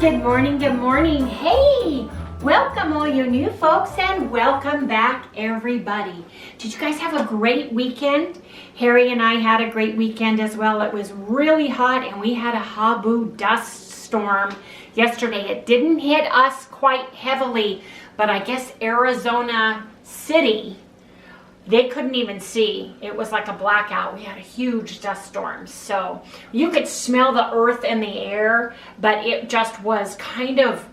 Good morning, good morning. Hey, welcome all you new folks and welcome back everybody. Did you guys have a great weekend? Harry and I had a great weekend as well. It was really hot and we had a haboo dust storm yesterday. It didn't hit us quite heavily, but I guess Arizona City, they couldn't even see. It was like a blackout. We had a huge dust storm. So you could smell the earth in the air, but it just was kind of,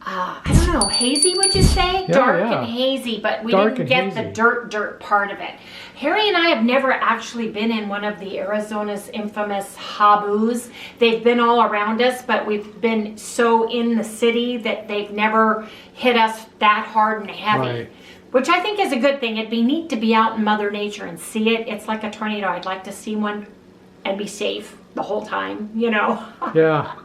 I don't know, hazy, would you say? Yeah, Dark yeah. and hazy, but we Dark didn't and get the hazy. dirt part of it. Harry and I have never actually been in one of the Arizona's infamous haboos. They've been all around us, but we've been so in the city that they've never hit us that hard and heavy. Right. Which I think is a good thing. It'd be neat to be out in Mother Nature and see it. It's like a tornado. I'd like to see one and be safe the whole time, you know. Yeah.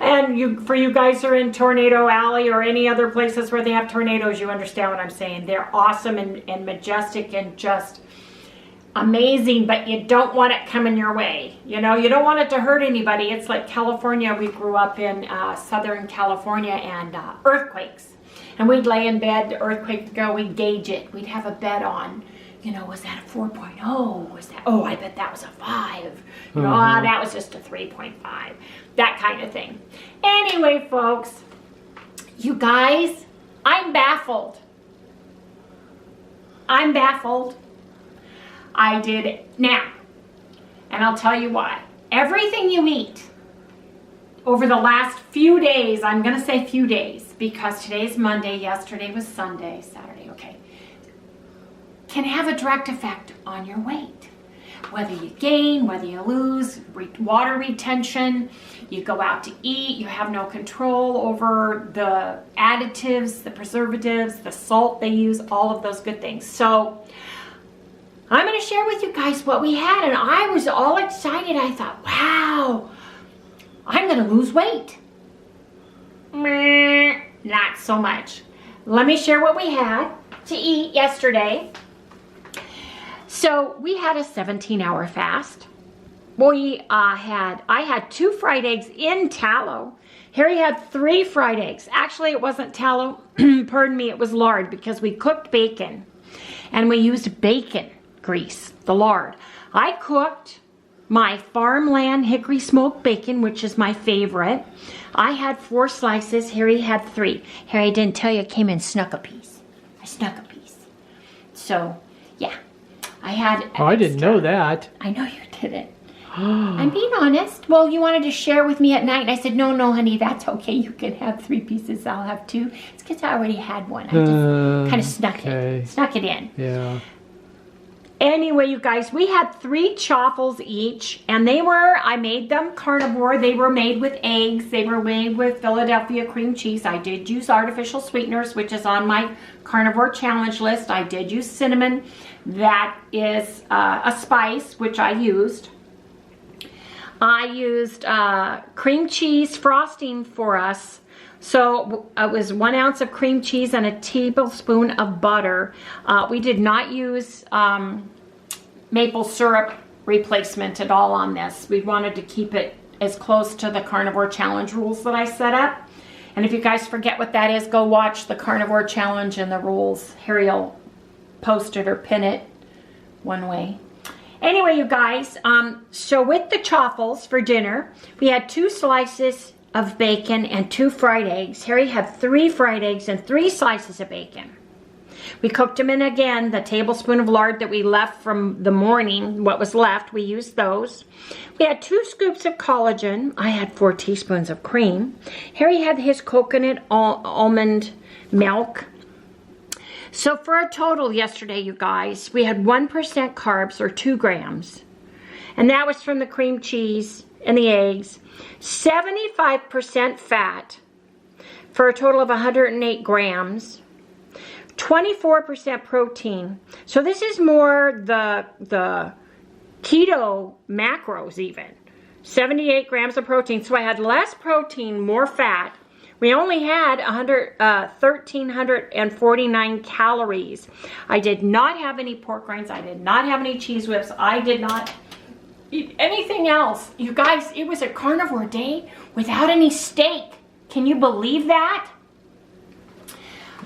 And for you guys who are in Tornado Alley or any other places where they have tornadoes, you understand what I'm saying. They're awesome and majestic and just amazing, but you don't want it coming your way. You know, you don't want it to hurt anybody. It's like California. We grew up in Southern California and earthquakes. And we'd lay in bed, the earthquake would go, we'd gauge it. We'd have a bet on, you know, was that a 4.0? Was that, oh, I bet that was a 5. You know, that was just a 3.5. That kind of thing. Anyway, folks, you guys, I'm baffled. I'm baffled. I did it now. And I'll tell you why. Everything you eat over the last few days, I'm going to say few days, because today's Monday, yesterday was Sunday, Saturday, okay, can have a direct effect on your weight. Whether you gain, whether you lose, water retention, you go out to eat, you have no control over the additives, the preservatives, the salt they use, all of those good things. So I'm going to share with you guys what we had, and I was all excited. I thought, wow, I'm going to lose weight. Not so much. Let me share what we had to eat yesterday. So we had a 17-hour fast. I had 2 fried eggs in tallow. Harry had 3 fried eggs. Actually, it wasn't tallow. Pardon me, it was lard because we cooked bacon. And we used bacon grease, the lard. I cooked my farmland hickory smoked bacon, which is my favorite. I had 4 slices. Harry had 3. Harry, I didn't tell you, I came in snuck a piece. I snuck a piece. So, yeah. I had Oh, I didn't know that. I know you didn't. I'm being honest. Well, you wanted to share with me at night. And I said, no, honey, that's okay. You can have 3 pieces. I'll have 2. It's because I already had one. I just kind of snuck it in. Yeah. Anyway, you guys, we had 3 chaffles each, and I made them carnivore. They were made with eggs. They were made with Philadelphia cream cheese. I did use artificial sweeteners, which is on my carnivore challenge list. I did use cinnamon. That is a spice, which I used. I used cream cheese frosting for us. So it was 1 ounce of cream cheese and a tablespoon of butter. We did not use maple syrup replacement at all on this. We wanted to keep it as close to the carnivore challenge rules that I set up. And if you guys forget what that is, go watch the carnivore challenge and the rules. Harry will post it or pin it one way. Anyway, you guys, so with the chaffles for dinner, we had 2 slices of bacon and 2 fried eggs. Harry had 3 fried eggs and 3 slices of bacon. We cooked them in again, the tablespoon of lard that we left from the morning, what was left, we used those. We had 2 scoops of collagen. I had 4 teaspoons of cream. Harry had his coconut almond milk. So for a total yesterday, you guys, we had 1% carbs or 2 grams. And that was from the cream cheese and the eggs. 75% fat for a total of 108 grams. 24% protein. So this is more the keto macros even. 78 grams of protein. So I had less protein, more fat. We only had 1,349 calories. I did not have any pork rinds. I did not have any cheese whips. I did not eat anything else. You guys, it was a carnivore day without any steak. Can you believe that?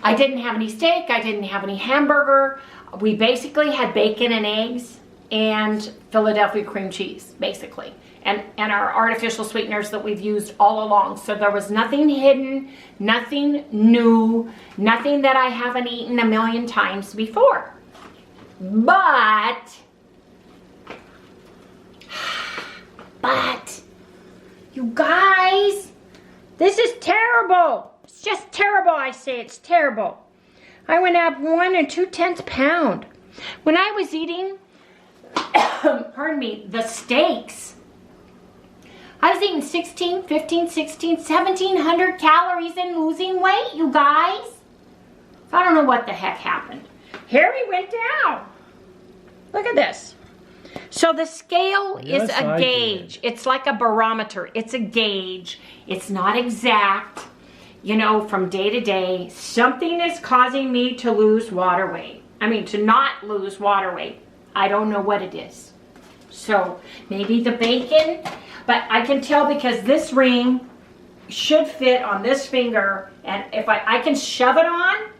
I didn't have any steak. I didn't have any hamburger. We basically had bacon and eggs and Philadelphia cream cheese, basically. And our artificial sweeteners that we've used all along. So there was nothing hidden, nothing new, nothing that I haven't eaten a million times before. But, you guys, this is terrible. It's just terrible, I say. It's terrible. I went up 1 2/10 pounds. When I was eating, pardon me, the steaks, I was eating 16, 15, 16, 1,700 calories and losing weight, you guys. So I don't know what the heck happened. Harry went down. Look at this. So the scale is a gauge. It's like a barometer. It's a gauge. It's not exact. You know, from day to day, something is causing me to lose water weight. I mean, to not lose water weight. I don't know what it is. So maybe the bacon, but I can tell because this ring should fit on this finger, and if I can shove it on,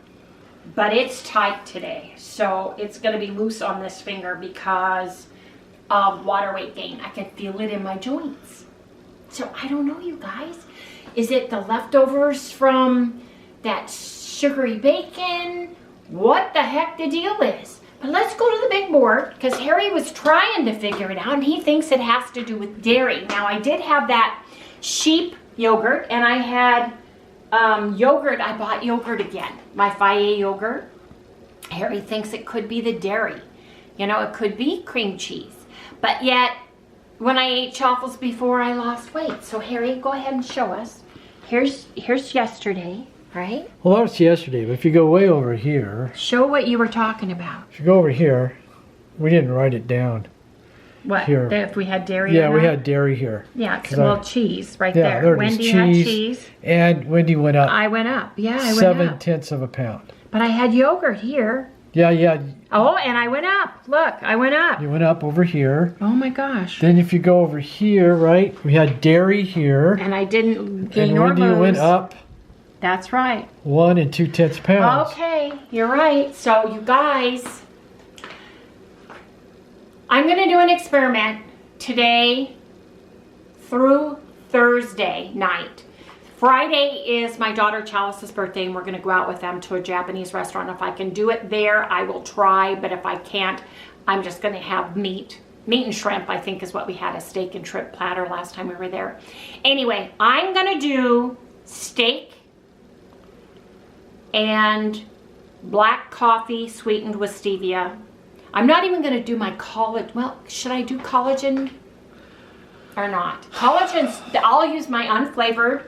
but it's tight today. So it's gonna be loose on this finger because of water weight gain. I can feel it in my joints. So I don't know, you guys. Is it the leftovers from that sugary bacon? What the heck the deal is? But let's go to the big board because Harry was trying to figure it out and he thinks it has to do with dairy. Now I did have that sheep yogurt and I had yogurt. I bought yogurt again, my Fage yogurt. Harry thinks it could be the dairy. You know, it could be cream cheese. But yet, when I ate chaffles before, I lost weight. So Harry, go ahead and show us. Here's yesterday, right? Well, that was yesterday, but if you go way over here. Show what you were talking about. If you go over here, we didn't write it down. What? Here. If we had dairy? Yeah, we had dairy here. Yeah, it's cheese right there. There Wendy had cheese. And Wendy went up. I went up. Yeah, I went up. 7/10 of a pound. But I had yogurt here. Yeah. Oh, and I went up. Look, I went up. You went up over here. Oh my gosh. Then if you go over here, right, we had dairy here. And I didn't gain or lose. And Wendy went up. That's right. 1 2/10 pounds. Okay, you're right. So you guys, I'm going to do an experiment today through Thursday night. Friday is my daughter Chalice's birthday and we're going to go out with them to a Japanese restaurant. If I can do it there, I will try. But if I can't, I'm just going to have meat. Meat and shrimp, I think, is what we had, a steak and shrimp platter last time we were there. Anyway, I'm going to do steak and black coffee sweetened with stevia. I'm not even going to do my collagen. Well, should I do collagen or not? Collagen, I'll use my unflavored.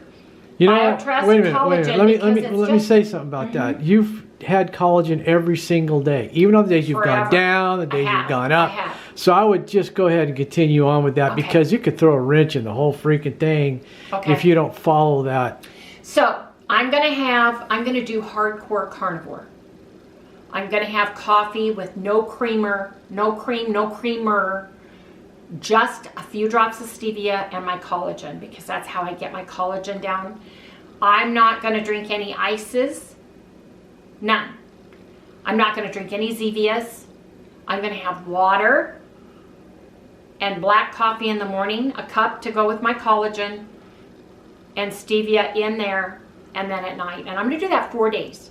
You know what? Wait a minute. Let me say something about that. You've had collagen every single day, even on the days you've gone down, the days you've gone up. So I would just go ahead and continue on with that because you could throw a wrench in the whole freaking thing if you don't follow that. So I'm gonna do hardcore carnivore. I'm gonna have coffee with no creamer, no cream, no creamer. Just a few drops of stevia and my collagen because that's how I get my collagen down. I'm not going to drink any ices. None. I'm not going to drink any Zevias. I'm going to have water and black coffee in the morning, a cup to go with my collagen, and stevia in there, and then at night. And I'm going to do that 4 days.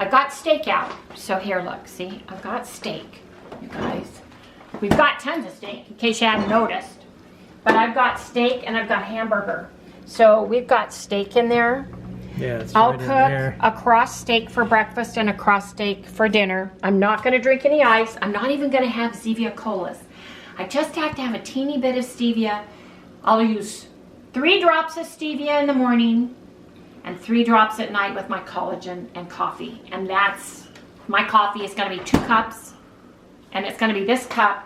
I got steak out. So here, look, see? I've got steak, you guys. We've got tons of steak, in case you haven't noticed. But I've got steak and I've got hamburger. So we've got steak in there. Yeah, it's I'll right in there. cook a cross steak for breakfast and a cross steak for dinner. I'm not going to drink any ice. I'm not even going to have Zevia colas. I just have to have a teeny bit of stevia. I'll use 3 drops of stevia in the morning and 3 drops at night with my collagen and coffee. And that's, my coffee is going to be 2 cups. And it's going to be this cup.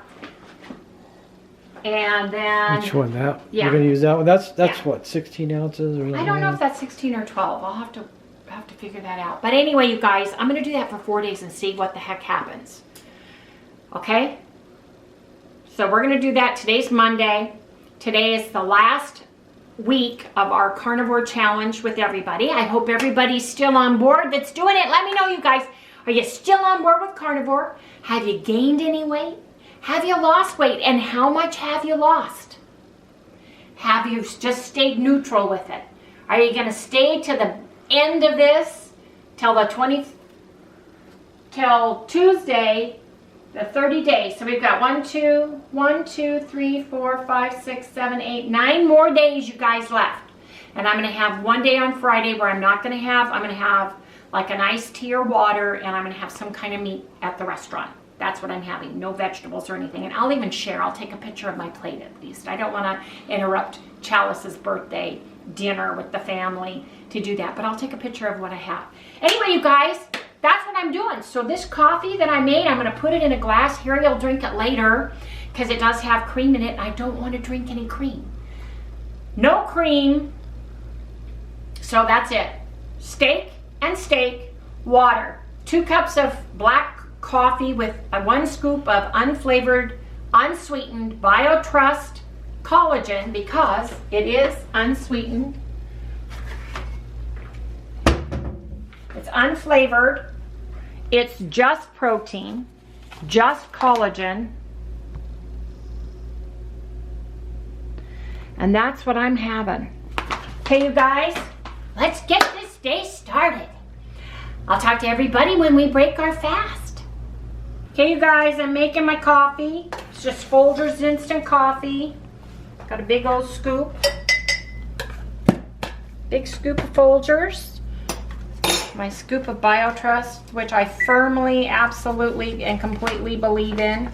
And then... Which one? That? Yeah. You're going to use that one? That's what, 16 ounces? Or I don't know if that's 16 or 12. I'll have to figure that out. But anyway, you guys, I'm going to do that for 4 days and see what the heck happens. Okay? So we're gonna do that. Today's Monday. Today is the last week of our carnivore challenge with everybody. I hope everybody's still on board that's doing it. Let me know, you guys. Are you still on board with carnivore? Have you gained any weight? Have you lost weight? And how much have you lost? Have you just stayed neutral with it? Are you gonna stay to the end of this till Tuesday, the 30 days? So we've got 1, 2, 3, 4, 5, 6, 7, 8, 9 more days, you guys, left. And I'm gonna have one day on Friday where I'm gonna have like an iced tea or water, and I'm gonna have some kind of meat at the restaurant. That's what I'm having, no vegetables or anything. And I'll even share, I'll take a picture of my plate at least. I don't wanna interrupt Chalice's birthday dinner with the family to do that, but I'll take a picture of what I have. Anyway, you guys, that's what I'm doing. So this coffee that I made, I'm gonna put it in a glass. Harry will drink it later because it does have cream in it, and I don't want to drink any cream. No cream. So that's it. Steak and steak, water. 2 cups of black coffee with 1 scoop of unflavored, unsweetened BioTrust collagen because it is unsweetened. It's unflavored. It's just protein, just collagen. And that's what I'm having. Okay, you guys, let's get this day started. I'll talk to everybody when we break our fast. Okay, you guys, I'm making my coffee. It's just Folgers instant coffee. Got a big old scoop. Big scoop of Folgers. My scoop of BioTrust, which I firmly, absolutely, and completely believe in.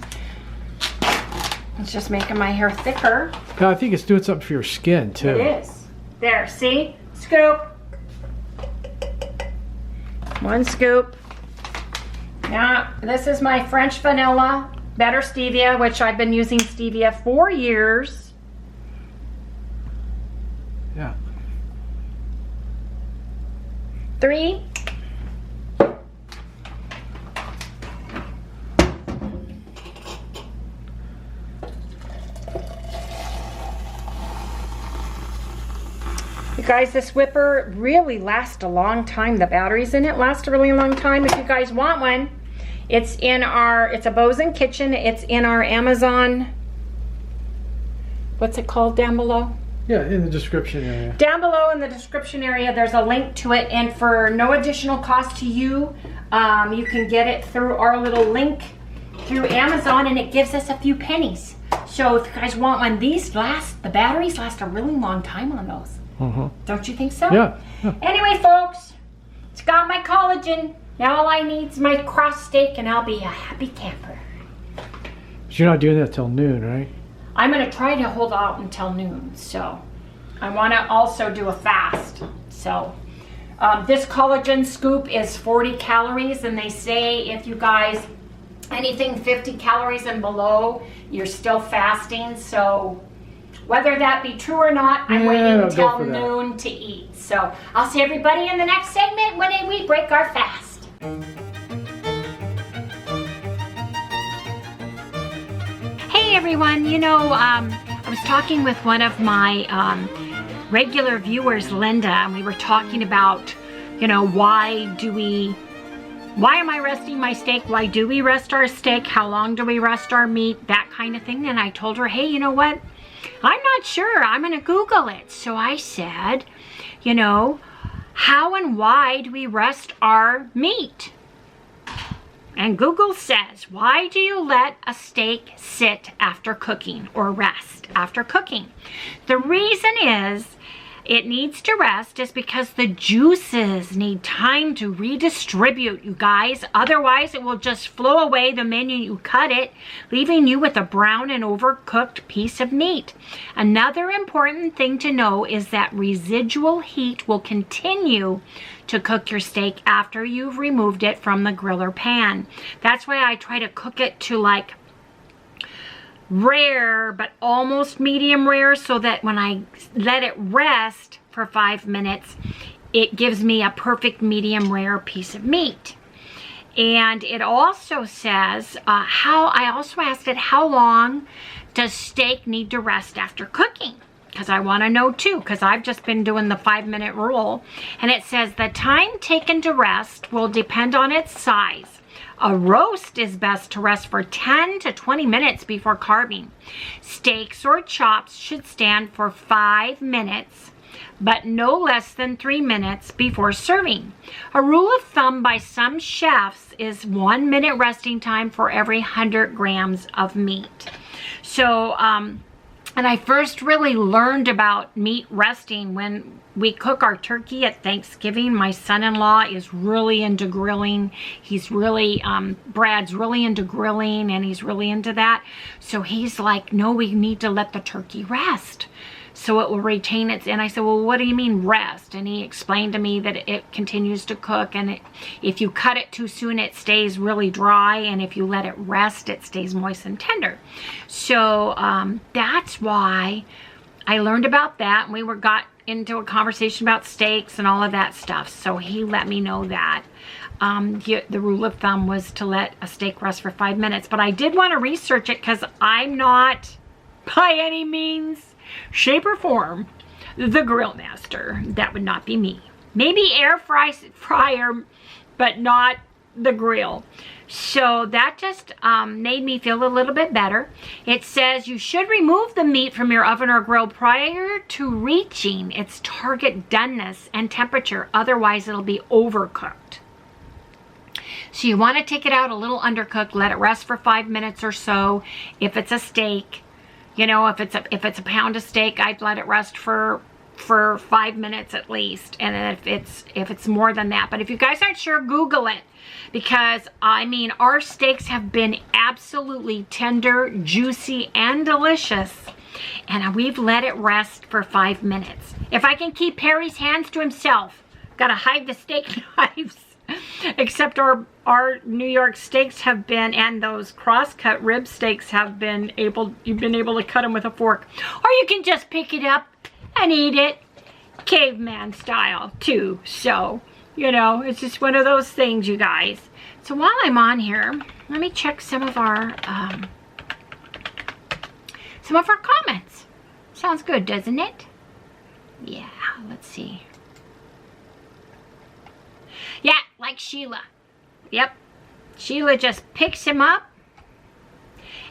It's just making my hair thicker. I think it's doing something for your skin, too. It is. There, see? Scoop. 1 scoop. Now, this is my French vanilla, better stevia, which I've been using stevia for years. Yeah. 3. You guys, this whipper really lasts a long time. The batteries in it last a really long time. If you guys want one, it's a Bose Kitchen. It's in our Amazon, what's it called down below? Yeah, in the description area. Down below in the description area, there's a link to it, and for no additional cost to you, you can get it through our little link through Amazon, and it gives us a few pennies. So if you guys want one, the batteries last a really long time on those. Don't you think so? Yeah. Anyway, folks, it's got my collagen. Now all I need is my cross steak, and I'll be a happy camper. But you're not doing that till noon, right? I'm going to try to hold out until noon, so I want to also do a fast. So this collagen scoop is 40 calories, and they say if you guys, anything 50 calories and below, you're still fasting. So whether that be true or not, I'm waiting until noon to eat. So I'll see everybody in the next segment when we break our fast. Hey everyone, you know, I was talking with one of my regular viewers, Linda, and we were talking about, you know, why am I resting my steak? Why do we rest our steak? How long do we rest our meat? That kind of thing. And I told her, hey, you know what? I'm not sure. I'm going to Google it. So I said, you know, how and why do we rest our meat? And Google says, why do you let a steak sit after cooking or rest after cooking? The reason is it needs to rest is because the juices need time to redistribute, you guys. Otherwise, it will just flow away the minute you cut it, leaving you with a brown and overcooked piece of meat. Another important thing to know is that residual heat will continue to cook your steak after you've removed it from the grill or pan. That's why I try to cook it to like rare but almost medium rare, so that when I let it rest for 5 minutes, it gives me a perfect medium rare piece of meat. And it also says, I also asked it, how long does steak need to rest after cooking? Because I want to know too, because I've just been doing the 5-minute rule. And it says the time taken to rest will depend on its size. A roast is best to rest for 10 to 20 minutes before carving. Steaks or chops should stand for 5 minutes, but no less than 3 minutes before serving. A rule of thumb by some chefs is 1 minute resting time for every 100 grams of meat. So, and I first really learned about meat resting when we cook our turkey at Thanksgiving. My son-in-law is really into grilling. He's really, Brad's really into grilling, and he's really into that. So he's like, no, we need to let the turkey rest so it will retain its, and I said, well, what do you mean rest? And he explained to me that it continues to cook, and if you cut it too soon, it stays really dry, and if you let it rest, it stays moist and tender. So that's why I learned about that, and we got into a conversation about steaks and all of that stuff. So he let me know that. The rule of thumb was to let a steak rest for 5 minutes, but I did want to research it because I'm not by any means, shape or form the grill master. That would not be me. Maybe air fryer, but not the grill. So that just made me feel a little bit better. It says you should remove the meat from your oven or grill prior to reaching its target doneness and temperature. Otherwise, it'll be overcooked. So you want to take it out a little undercooked, let it rest for 5 minutes or so. If it's a steak, you know, if it's a pound of steak, I'd let it rest for 5 minutes at least. And if it's more than that, but if you guys aren't sure, Google it, because I mean, our steaks have been absolutely tender, juicy, and delicious, and we've let it rest for 5 minutes. If I can keep Perry's hands to himself, gotta hide the steak knives. Except our New York steaks have been, and those cross-cut rib steaks have been you've been able to cut them with a fork. Or you can just pick it up and eat it caveman style too. So, you know, it's just one of those things, you guys. So while I'm on here, let me check some of our comments. Sounds good, doesn't it? Yeah, let's see. Yeah, like Sheila. Yep. Sheila just picks him up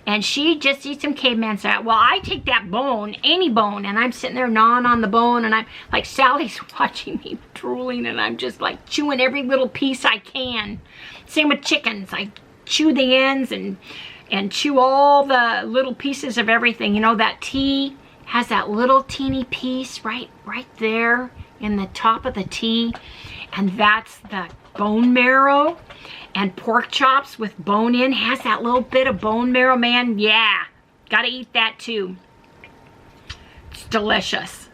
and she just eats some caveman style. Well, I take that bone, any bone, and I'm sitting there gnawing on the bone, and I'm like, Sally's watching me drooling, and I'm just like chewing every little piece I can. Same with chickens. I chew the ends and chew all the little pieces of everything. You know, that T has that little teeny piece right there in the top of the T. And that's the bone marrow. And pork chops with bone in has that little bit of bone marrow, man. Yeah, gotta eat that too. It's delicious.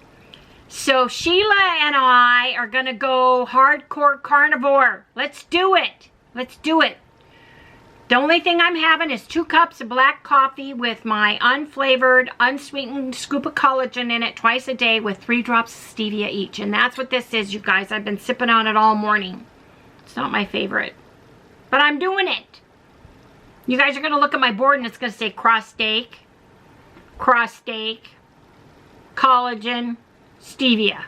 So Sheila and I are gonna go hardcore carnivore. Let's do it. Let's do it. The only thing I'm having is 2 cups of black coffee with my unflavored, unsweetened scoop of collagen in it twice a day with 3 drops of stevia each. And that's what this is, you guys. I've been sipping on it all morning. It's not my favorite, but I'm doing it. You guys are going to look at my board and it's going to say cross steak, collagen, stevia.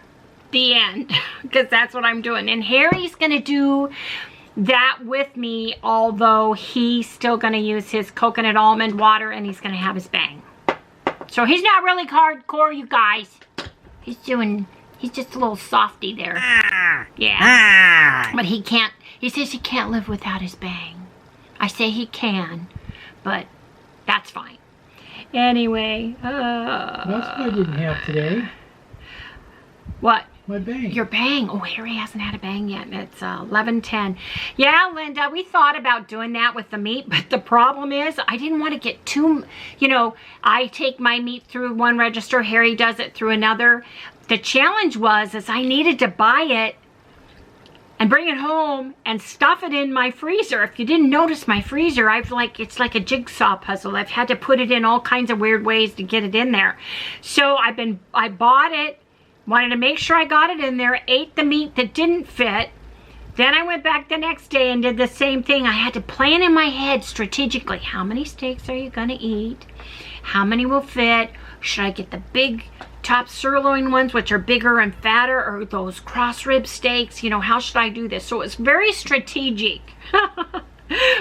The end. Because that's what I'm doing. And Harry's going to do that with me, although he's still going to use his coconut almond water and he's going to have his bang. So he's not really hardcore, you guys. He's just a little softy there. Yeah. But he says he can't live without his bang. I say he can, but that's fine. Anyway. That's what I didn't have today. What? My bang. Your bang. Oh, Harry hasn't had a bang yet. It's 11:10. Yeah, Linda, we thought about doing that with the meat, but the problem is I didn't want to get too, you know, I take my meat through one register, Harry does it through another. The challenge was I needed to buy it and bring it home and stuff it in my freezer. If you didn't notice my freezer, it's like a jigsaw puzzle. I've had to put it in all kinds of weird ways to get it in there. So I bought it, wanted to make sure I got it in there, ate the meat that didn't fit, Then I went back the next day and did the same thing. I had to plan in my head strategically. How many steaks are you going to eat? How many will fit? Should I get the big top sirloin ones, which are bigger and fatter, or those cross rib steaks? You know, how should I do this? So it was very strategic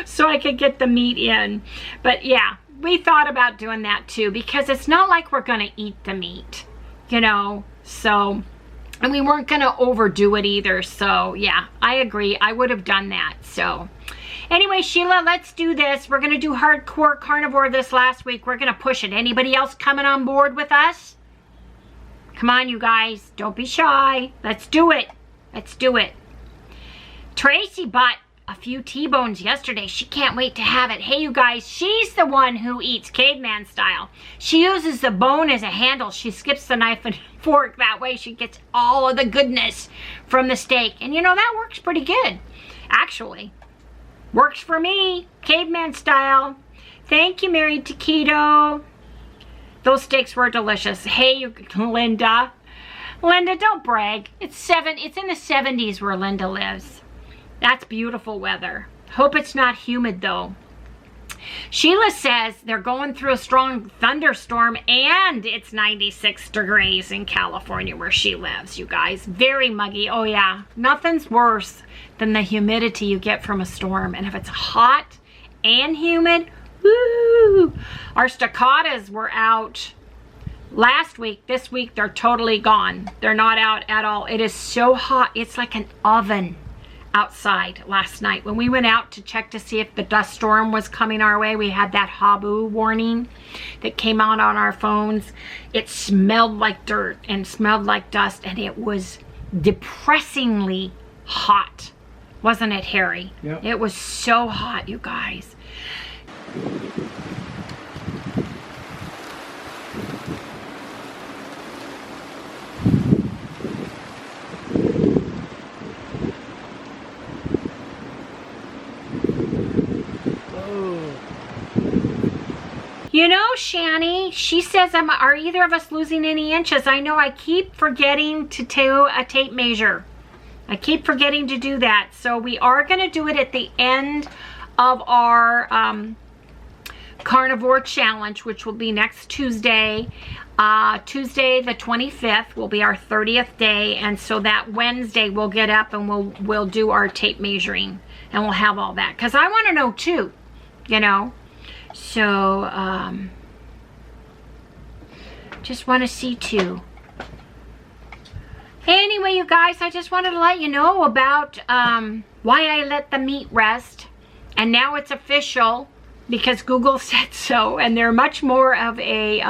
so I could get the meat in. But yeah, we thought about doing that too, because it's not like we're going to eat the meat, you know, so... And we weren't going to overdo it either. So, yeah, I agree. I would have done that. So, anyway, Sheila, let's do this. We're going to do hardcore carnivore this last week. We're going to push it. Anybody else coming on board with us? Come on, you guys. Don't be shy. Let's do it. Let's do it. Tracy bought a few T-bones yesterday. She can't wait to have it. Hey, you guys, she's the one who eats caveman style. She uses the bone as a handle. She skips the knife and fork. That way she gets all of the goodness from the steak. And you know, that works pretty good. Actually, works for me. Caveman style. Thank you, Married to Keto. Those steaks were delicious. Hey, Linda. Linda, don't brag. It's in the 70s where Linda lives. That's beautiful weather. Hope it's not humid though. Sheila says they're going through a strong thunderstorm and it's 96 degrees in California where she lives, you guys. Very muggy. Oh yeah, nothing's worse than the humidity you get from a storm. And if it's hot and humid, woo! Our staccatas were out last week. This week they're totally gone. They're not out at all. It is so hot. It's like an oven outside last night. When we went out to check to see if the dust storm was coming our way, we had that Habu warning that came out on our phones. It smelled like dirt and smelled like dust, and it was depressingly hot. Wasn't it, Harry? Yep. It was so hot, you guys. You know, Shani, she says, are either of us losing any inches? I know I keep forgetting to do a tape measure. I keep forgetting to do that. So we are going to do it at the end of our carnivore challenge, which will be next Tuesday. Tuesday the 25th will be our 30th day. And so that Wednesday we'll get up and we'll do our tape measuring. And we'll have all that. Because I want to know too, you know. So, just want to see too. Anyway, you guys, I just wanted to let you know about why I let the meat rest. And now it's official because Google said so. And they're much more of a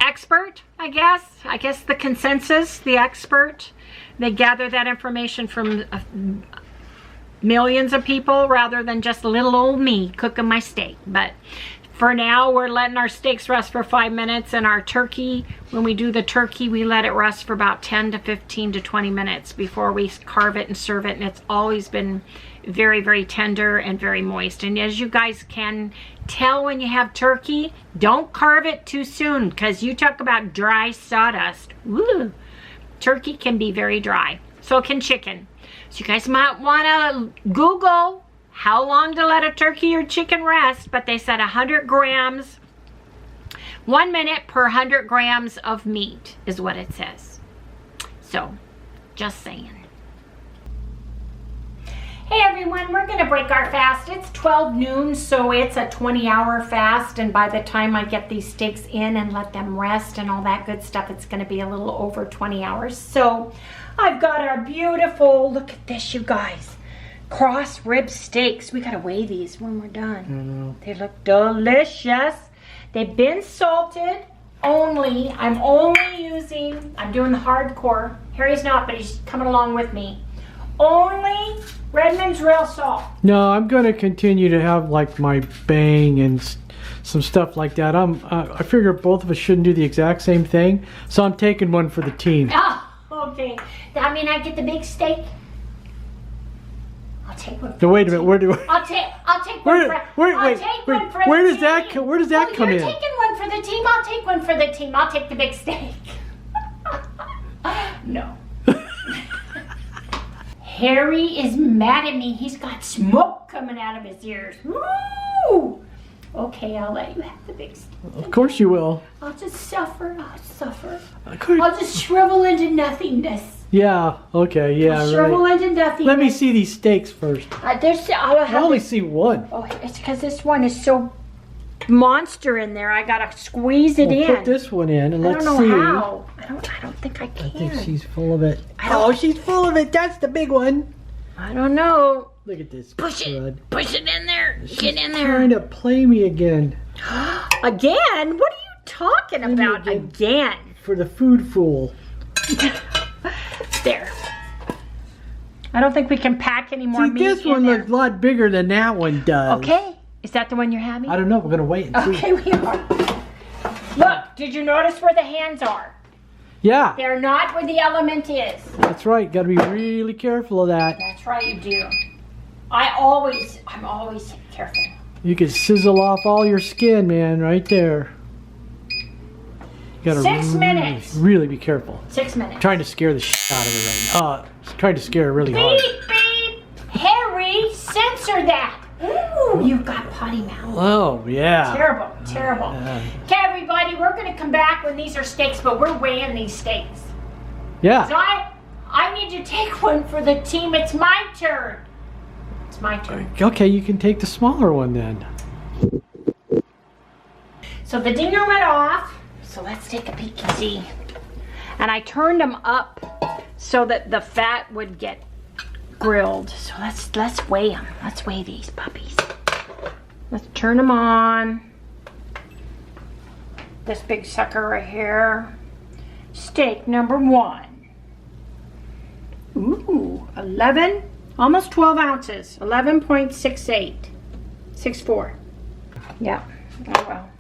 expert, I guess. I guess the consensus, the expert. They gather that information from millions of people rather than just little old me cooking my steak. But for now, we're letting our steaks rest for 5 minutes, and our turkey, when we do the turkey, we let it rest for about 10 to 15 to 20 minutes before we carve it and serve it. And it's always been very, very tender and very moist. And as you guys can tell when you have turkey, don't carve it too soon, because you talk about dry sawdust. Woo! Turkey can be very dry. So can chicken. So you guys might want to Google how long to let a turkey or chicken rest, but they said 100 grams, 1 minute per 100 grams of meat is what it says. So, just saying. Hey everyone, we're going to break our fast. It's 12 noon, so it's a 20-hour fast, and by the time I get these steaks in and let them rest and all that good stuff, it's going to be a little over 20 hours. So, I've got our beautiful, look at this, you guys, cross rib steaks. We got to weigh these when we're done. They look delicious. They've been salted only. I'm doing the hardcore. Harry's not, but he's coming along with me. Only Redmond's real salt. No, I'm going to continue to have like my bang and some stuff like that. I figure both of us shouldn't do the exact same thing, so I'm taking one for the team. Oh, okay. I mean, I get the big steak. I'll take one. For wait a minute. Where do I'll take one for. Where does that come in? You're taking one for the team. I'll take one for the team. I'll take the big steak. No. Harry is mad at me. He's got smoke coming out of his ears. Woo! Okay, I'll let you have the big steak. Of course you will. I'll just suffer. I'll suffer. I'll just shrivel into nothingness. Yeah, okay, yeah, I'll shrivel into nothingness. Let me see these steaks first. I only see one. Oh, it's because this one is so monster in there. I gotta squeeze it in. Put this one in and let's see. I don't know how. I don't think I can. I think she's full of it. Oh, she's full of it. That's the big one. I don't know. Look at this. Push it in there. She's Get in there. Trying to play me again. Again? What are you talking about? Again? For the food fool. There. I don't think we can pack any more meat this one looks a lot bigger than that one does. Okay. Is that the one you're having? I don't know. We're going to wait and see. Okay, we are. Look, did you notice where the hands are? Yeah. They're not where the element is. That's right. Got to be really careful of that. That's right, you do. I'm always careful. You can sizzle off all your skin, man, right there. You gotta 6 minutes. Really be careful. 6 minutes. I'm trying to scare the shit out of her right now. Trying to scare her really hard. Beep, beep. Harry, censor that. Ooh, you've got potty mouth. Oh, yeah. Terrible, terrible. Okay, everybody, we're going to come back when these are steaks, but we're weighing these steaks. Yeah. So I need to take one for the team. It's my turn. It's my turn. Okay, you can take the smaller one then. So the dinger went off. So let's take a peek and see. And I turned them up so that the fat would get grilled. So let's weigh them. Let's weigh these puppies. Let's turn them on. This big sucker right here. Steak number 1. Ooh, 11, almost 12 ounces. 11.68. 64. Yeah. Oh well.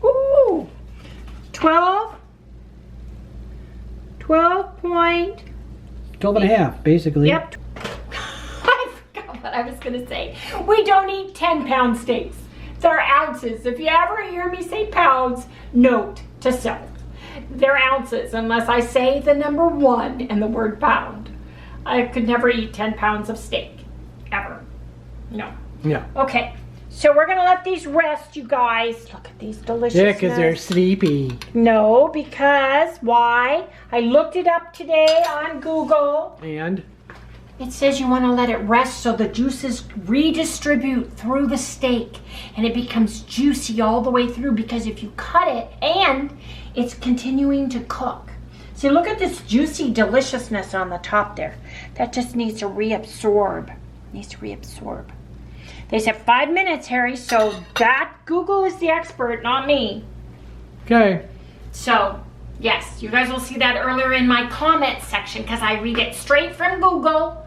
Ooh, 12 and a half, basically. Yep. I forgot what I was going to say. We don't eat 10-pound steaks. They're ounces. If you ever hear me say pounds, note to self. They're ounces unless I say the number 1 and the word pound. I could never eat 10 pounds of steak. Ever. No. Yeah. Okay. So we're going to let these rest, you guys. Look at these delicious. Yeah, because they're sleepy. No, because why? I looked it up today on Google. And? It says you want to let it rest so the juices redistribute through the steak and it becomes juicy all the way through, because if you cut it and it's continuing to cook. See, look at this juicy deliciousness on the top there. That just needs to reabsorb. They said 5 minutes, Harry, so that Google is the expert, not me. Okay. So, yes, you guys will see that earlier in my comment section because I read it straight from Google.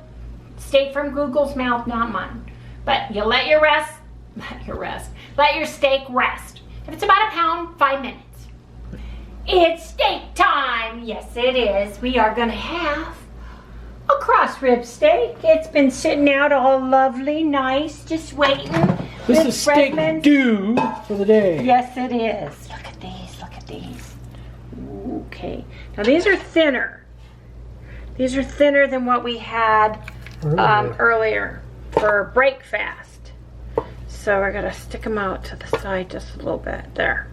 Straight from Google's mouth, not mine. But you let your steak rest. If it's about a pound, 5 minutes. It's steak time. Yes, it is. We are going to have a cross rib steak. It's been sitting out all lovely, nice, just waiting. This is steak due for the day. Yes, it is. Look at these. Look at these. Okay. Now these are thinner. These are thinner than what we had earlier for break fast. So we're gonna stick them out to the side just a little bit there.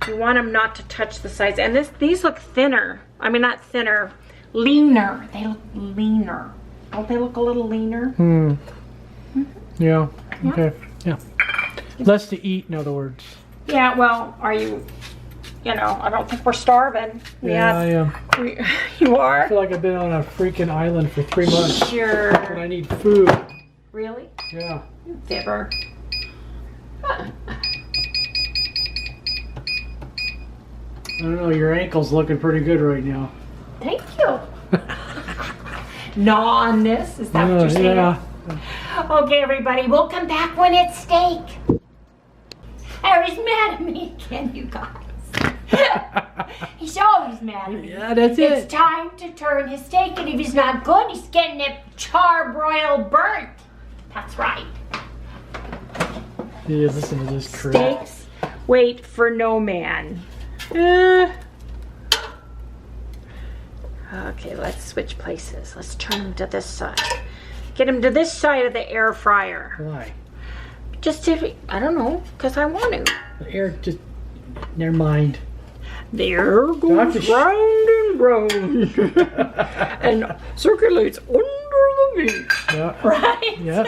You want them not to touch the sides. And these look thinner. I mean, not thinner. Leaner. They look leaner. Don't they look a little leaner? Yeah. Okay. Yeah. Less to eat, in other words. Yeah, well, are you, I don't think we're starving. Yeah, I am. You are? I feel like I've been on a freaking island for 3 months. Sure. And I need food. Really? Yeah. You fibber. I don't know, your ankle's looking pretty good right now. Thank you. Gnaw on this? Is that what you're saying? Yeah. Okay, everybody, we'll come back when it's steak. Harry's mad at me again, you guys. He's always mad at me. Yeah, that's it. It's time to turn his steak, and if he's not good, he's getting it charbroiled burnt. That's right. Yeah, listen to this crap. Steaks wait for no man. Okay, let's switch places. Let's turn them to this side. Get them to this side of the air fryer. Why? Just to, I don't know, because I want to. The air just, never mind. The air goes round and round and circulates under the meat. Yeah. Right? Yeah.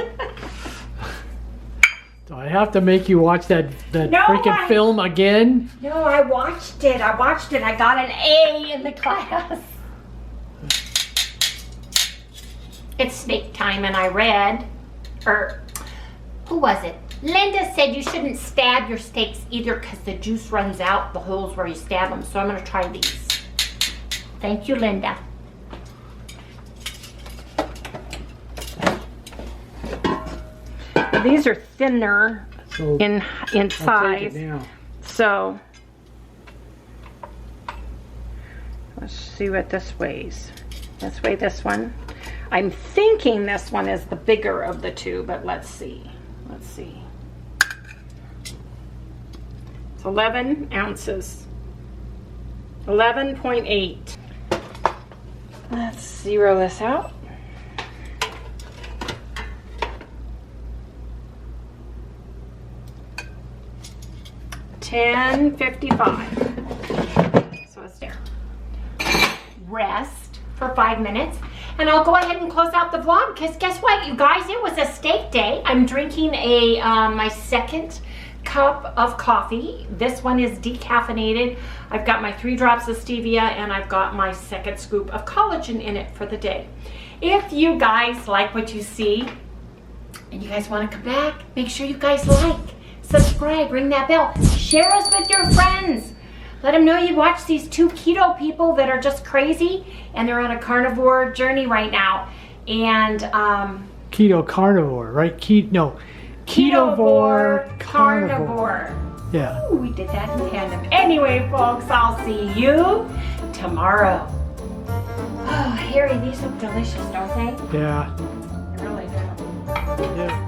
Do I have to make you watch that freaking film again? No, I watched it. I got an A in the class. It's steak time, and I read, or who was it? Linda said you shouldn't stab your steaks either because the juice runs out the holes where you stab them. So I'm going to try these. Thank you, Linda. Now, these are thinner in size. So let's see what this weighs. Let's weigh this one. I'm thinking this one is the bigger of the two, but let's see. Let's see. It's 11 ounces. 11.8. Let's zero this out. $10.55. So it's there. Rest for 5 minutes. And I'll go ahead and close out the vlog because guess what, you guys? It was a steak day. I'm drinking my second cup of coffee. This one is decaffeinated. I've got my 3 drops of stevia and I've got my second scoop of collagen in it for the day. If you guys like what you see and you guys want to come back, make sure you guys like, subscribe, ring that bell, share us with your friends. Let them know you watch these 2 keto people that are just crazy and they're on a carnivore journey right now. And keto carnivore, right? Ketovore Carnivore. Yeah. Ooh, we did that in tandem. Anyway, folks, I'll see you tomorrow. Oh, Harry, these look delicious, don't they? Yeah. They really do. Yeah.